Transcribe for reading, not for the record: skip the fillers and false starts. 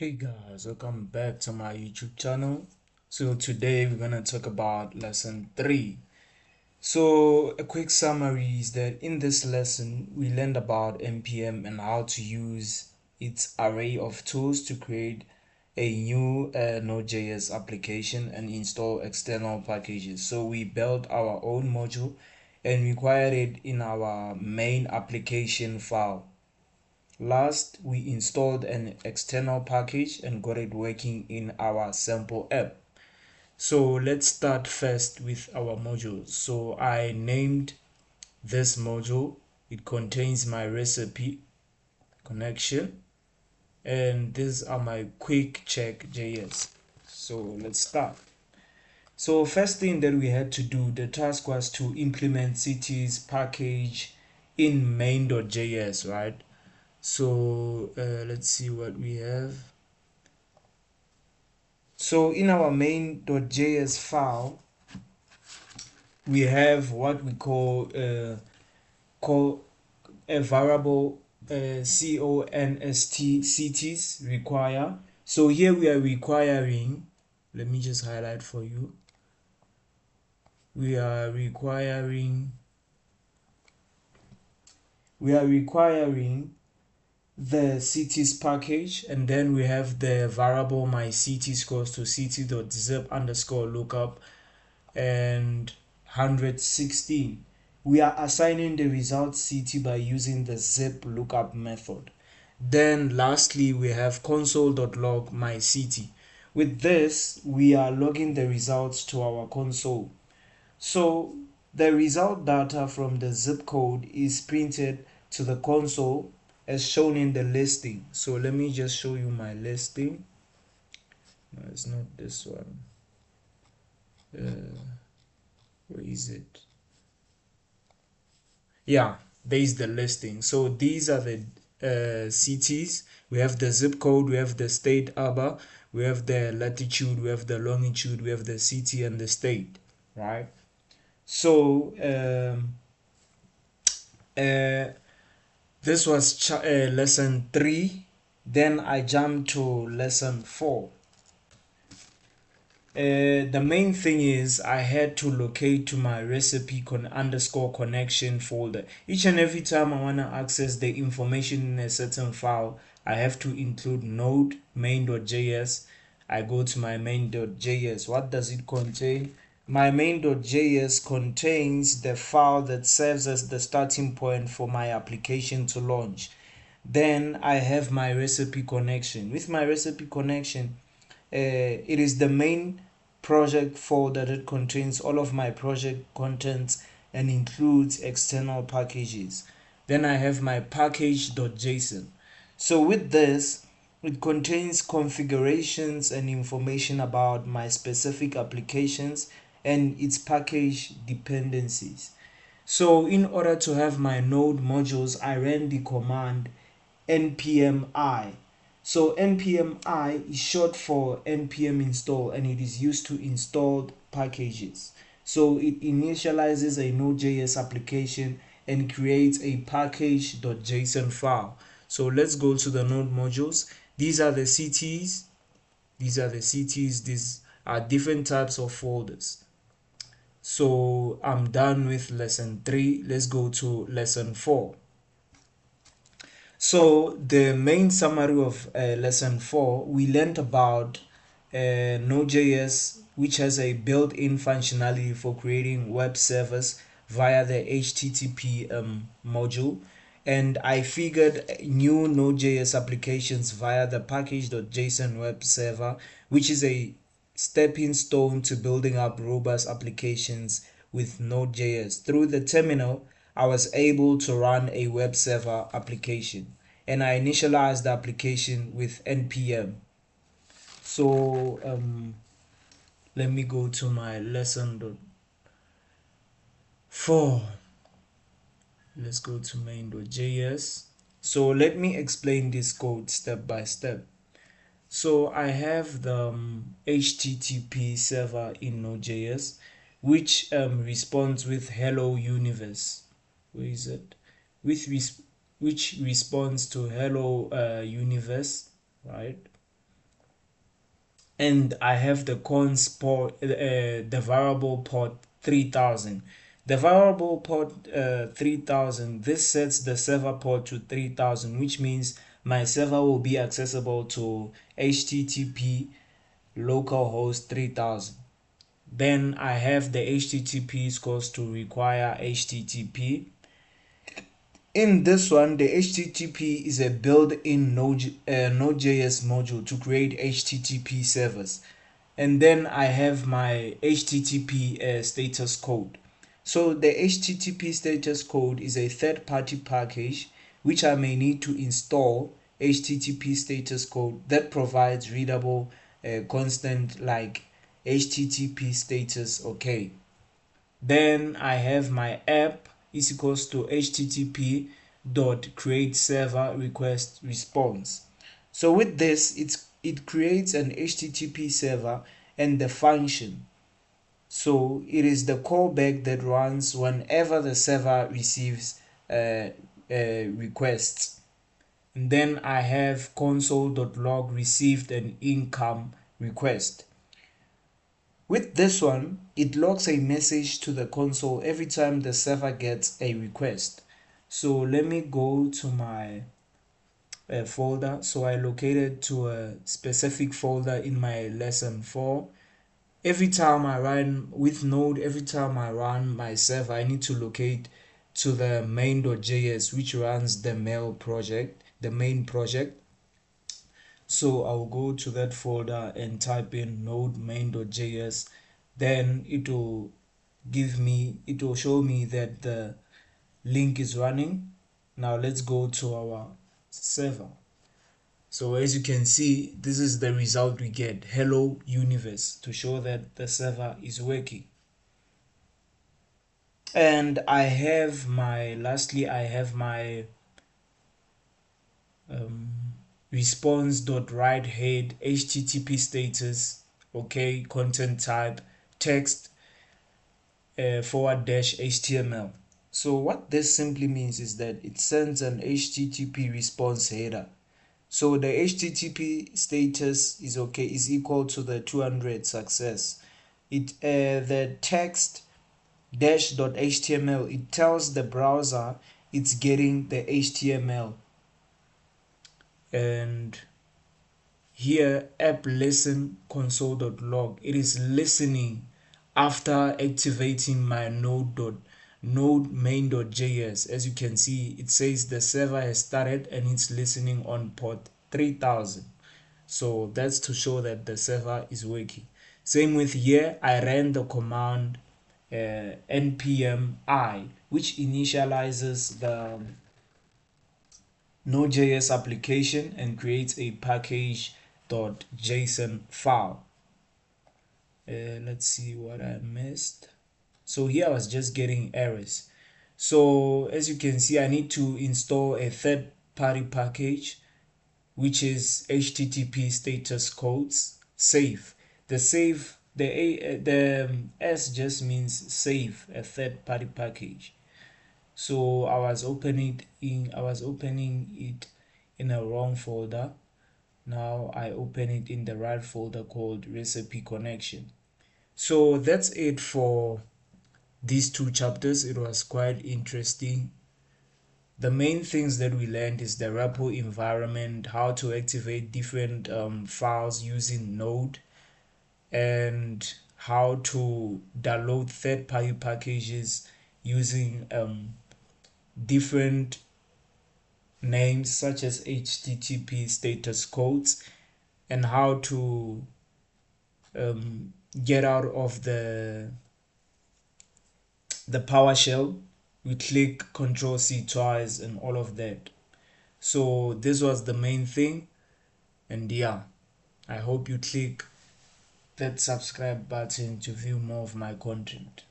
Hey guys, welcome back to my YouTube channel. So today we're gonna talk about lesson 3. So a quick summary is that in this lesson we learned about npm and how to use its array of tools to create a new Node.js application and install external packages. So we built our own module and required it in our main application file. Last, we installed an external package and got it working in our sample app. So let's start first with our modules. So I named this module. It contains my recipe connection, and these are my quick check JS. So let's start. So first thing that we had to do, the task was to implement cities package in main.js, right? So let's see what we have. So in our main.js file, we have what we call a variable const cities require. So here we are requiring, let me just highlight for you. We are requiring the cities package, and then we have the variable my cities goes to city.zip underscore lookup and 116. We are assigning the result city by using the zip lookup method. Then lastly, we have console.log my city. With this, we are logging the results to our console. So the result data from the zip code is printed to the console as shown in the listing. So let me just show you my listing. No, it's not this one. Where is it? Yeah, there is the listing. So these are the cities. We have the zip code, we have the state ABA, we have the latitude, we have the longitude, we have the city and the state, right? So this was lesson 3. Then I jumped to lesson 4. The main thing is I had to locate to my recipe underscore connection folder. Each and every time I want to access the information in a certain file, I have to include node main.js. I go to my main.js. What does it contain? My main.js contains the file that serves as the starting point for my application to launch. Then I have my recipe connection. With my recipe connection, it is the main project folder that contains all of my project contents and includes external packages. Then I have my package.json. So with this, it contains configurations and information about my specific applications and its package dependencies. So in order to have my node modules, I ran the command npm I. So npm I is short for npm install, and it is used to install packages. So it initializes a Node.js application and creates a package.json file. So let's go to the node modules. These are the cities. These are different types of folders. So I'm done with lesson 3. Let's go to lesson 4. So the main summary of lesson 4, we learned about Node.js, which has a built-in functionality for creating web servers via the HTTP module. And I figured new Node.js applications via the package.json web server, which is a stepping stone to building up robust applications with Node.js. Through the terminal, I was able to run a web server application, and I initialized the application with npm. So let me go to my lesson 4. Let's go to main.js. So let me explain this code step by step. So I have the HTTP server in Node.js, which responds with hello universe. Where is it? Which responds to hello universe, right? and I have the cons port, the variable port 3000. The variable port 3000, this sets the server port to 3000, which means my server will be accessible to HTTP localhost 3000. Then I have the HTTP scores to require HTTP. In this one, the HTTP is a built-in Node.js module to create HTTP servers. And then I have my HTTP status code. So the HTTP status code is a third-party package which I may need to install HTTP status code that provides readable constant like HTTP status okay. Then I have my app is equals to http dot create server request response. So with this, it creates an HTTP server and the function. So it is the callback that runs whenever the server receives requests. And then I have console.log received an income request. With this one, it logs a message to the console every time the server gets a request. So let me go to my folder. So I located to a specific folder in my lesson 4. Every time I run with Node, every time I run my server, I need to locate to the main.js, which runs the main project. So I'll go to that folder and type in node main.js. Then it will show me that the link is running. Now let's go to our server. So as you can see, this is the result we get, hello universe, to show that the server is working. And lastly I have my response.writeHead HTTP status, okay, content type, text /HTML. So what this simply means is that it sends an HTTP response header. So the HTTP status is okay, is equal to the 200 success. The text dash.html, it tells the browser it's getting the HTML. And here app listen console.log, it is listening after activating my node main.js. As you can see, it says the server has started and it's listening on port 3000. So that's to show that the server is working. Same with here, I ran the command npm I, which initializes the Node.js application and creates a package.json file. Let's see what I missed. So here I was just getting errors. So as you can see, I need to install a third-party package, which is HTTP status codes save. The S just means save, a third-party package. So I was opening it in a wrong folder. Now I open it in the right folder called recipe connection. So that's it for these two chapters. It was quite interesting. The main things that we learned is the REPL environment, how to activate different files using Node, and how to download third-party packages using different names such as HTTP status codes, and how to get out of the PowerShell. We click Control C twice and all of that. So this was the main thing, and yeah, I hope you click that subscribe button to view more of my content.